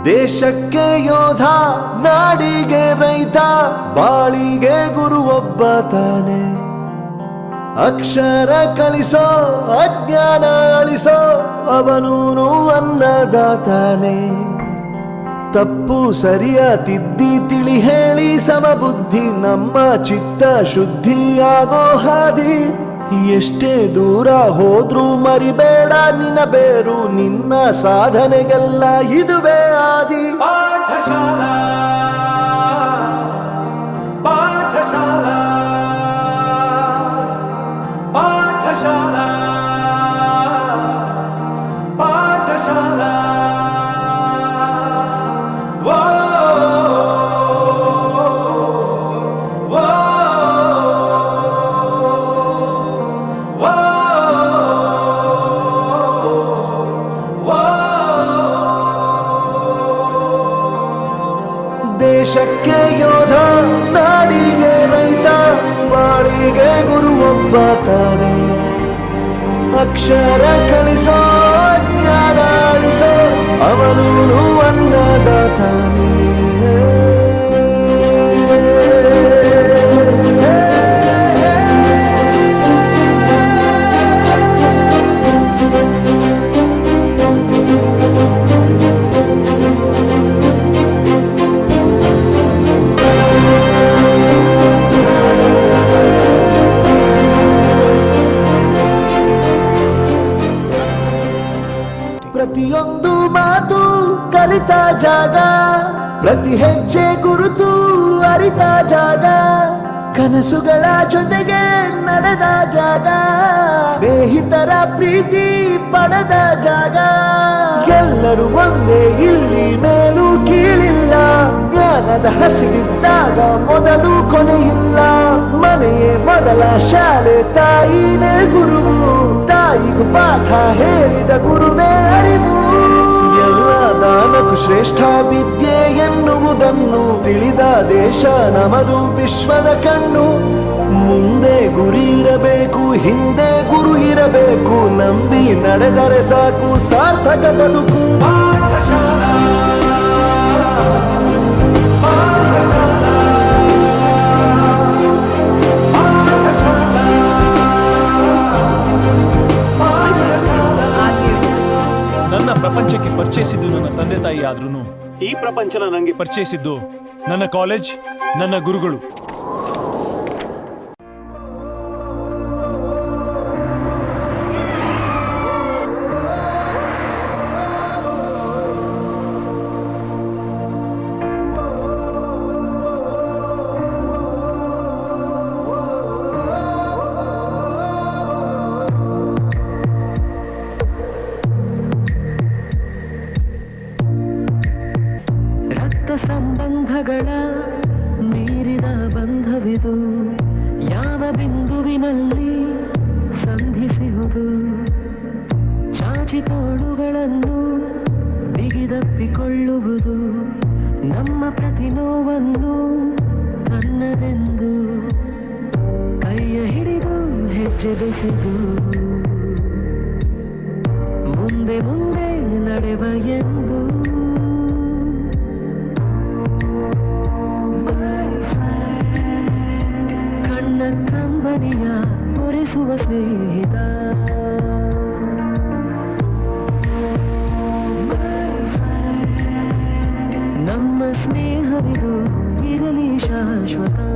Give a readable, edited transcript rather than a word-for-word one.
ದೇಶಕ್ಕೆ ಯೋಧ, ನಾಡಿಗೆ ರೈತ, ಬಾಳಿಗೆ ಗುರು ಒಬ್ಬ ತಾನೆ. ಅಕ್ಷರ ಕಲಿಸೋ, ಅಜ್ಞಾನ ಅಳಿಸೋ, ಅವನೂನು ಅನ್ನದಾತಾನೆ. ತಪ್ಪು ಸರಿಯ ತಿದ್ದಿ ತಿಳಿ ಹೇಳಿ ಸಮಬುದ್ಧಿ, ನಮ್ಮ ಚಿತ್ತ ಶುದ್ಧಿಯಾಗೋ ಹಾದಿ. ಎಷ್ಟೇ ದೂರ ಹೋದ್ರೂ ಮರಿಬೇಡ ನಿನ್ನ ಬೇರು, ನಿನ್ನ ಸಾಧನೆಗೆಲ್ಲ ಇದುವೇ ಆದಿ. ಪಾಠಶಾಲಾ ಪಾಠಶಾಲಾ ಪಾಠಶಾಲಾ ಪಾಠಶಾಲಾ. ದೇಶಕ್ಕೆ ಯೋಧ, ನಾಡಿಗೆ ರೈತ, ಬಾಳಿಗೆ ಗುರು ಒಬ್ಬ ತಾನೆ. ಅಕ್ಷರ ಕಲಿಸೋ, ಜ್ಞಾನ ಅಳಿಸೋ, ಅವನೂನು ಅನ್ನದಾತಾನೆ. ಪ್ರತಿಯೊಂದು ಮಾತು ಕಲಿತ ಜಾಗ, ಪ್ರತಿ ಹೆಜ್ಜೆ ಗುರುತು ಅರಿತ ಜಾಗ, ಕನಸುಗಳ ಜೊತೆಗೆ ನಡೆದ ಜಾಗ, ಸ್ನೇಹಿತರ ಪ್ರೀತಿ ಪಡೆದ ಜಾಗ. ಎಲ್ಲರೂ ಒಂದೇ, ಇಲ್ಲಿ ಮೇಲೂ ಕೀಳಿಲ್ಲ, ಜ್ಞಾನದ ಹಸಿವಿದ್ದಾಗ ಮೊದಲು ಕೊನೆಯಿಲ್ಲ. ಮನೆಯೇ ಮೊದಲ ಶಾಲೆ, ತಾಯಿನೇ ಗುರುವು, ತಾಯಿಗೂ ಪಾಠ ಹೇಳಿದ ಗುರುವೇ ಅರಿವು. ಎಲ್ಲ ದಾನಕ್ಕೂ ಶ್ರೇಷ್ಠ ವಿದ್ಯೆ ಎನ್ನುವುದನ್ನು ತಿಳಿದ ದೇಶ ನಮದು, ವಿಶ್ವದ ಕಣ್ಣು. ಮುಂದೆ ಗುರಿ ಇರಬೇಕು, ಹಿಂದೆ ಗುರು ಇರಬೇಕು, ನಂಬಿ ನಡೆದರೆ ಸಾಕು ಸಾರ್ಥಕ ಬದುಕು. ಪಾಠಶಾಲಾ ಪಾಠಶಾಲಾ ನನ್ನ ಪ್ರಪಂಚಕ್ಕೆ ಪರಿಚಯಿಸಿದ್ದು ನನ್ನ ತಂದೆ ತಾಯಿ ಆದ್ರೂ ಈ ಪ್ರಪಂಚನ ನನಗೆ ಪರಿಚಯಿಸಿದ್ದು ನನ್ನ ಕಾಲೇಜ್, ನನ್ನ ಗುರುಗಳು. ಸಂಬಂಧಗಳ ಮೀರಿದ ಬಂಧವಿದು, ಯಾವ ಬಿಂದುವಿನಲ್ಲಿ ಸಂಧಿಸುವುದು. ಚಾಚಿ ತೋಳುಗಳನ್ನು ಬಿಗಿದಪ್ಪಿಕೊಳ್ಳುವುದು, ನಮ್ಮ ಪ್ರತಿ ನೋವನ್ನು ತನ್ನದೆಂದು ಕೈಯ ಹಿಡಿದು ಹೆಜ್ಜೆ ಬೆಸೆದು ಮುಂದೆ ಮುಂದೆ ನಡೆವ ಎಂದು. ಕಂಬನಿಯ ಒರೆಸುವ ಸ್ನೇಹಿತ, ನಮ್ಮ ಸ್ನೇಹವಿದು ಇರಲಿ ಶಾಶ್ವತ.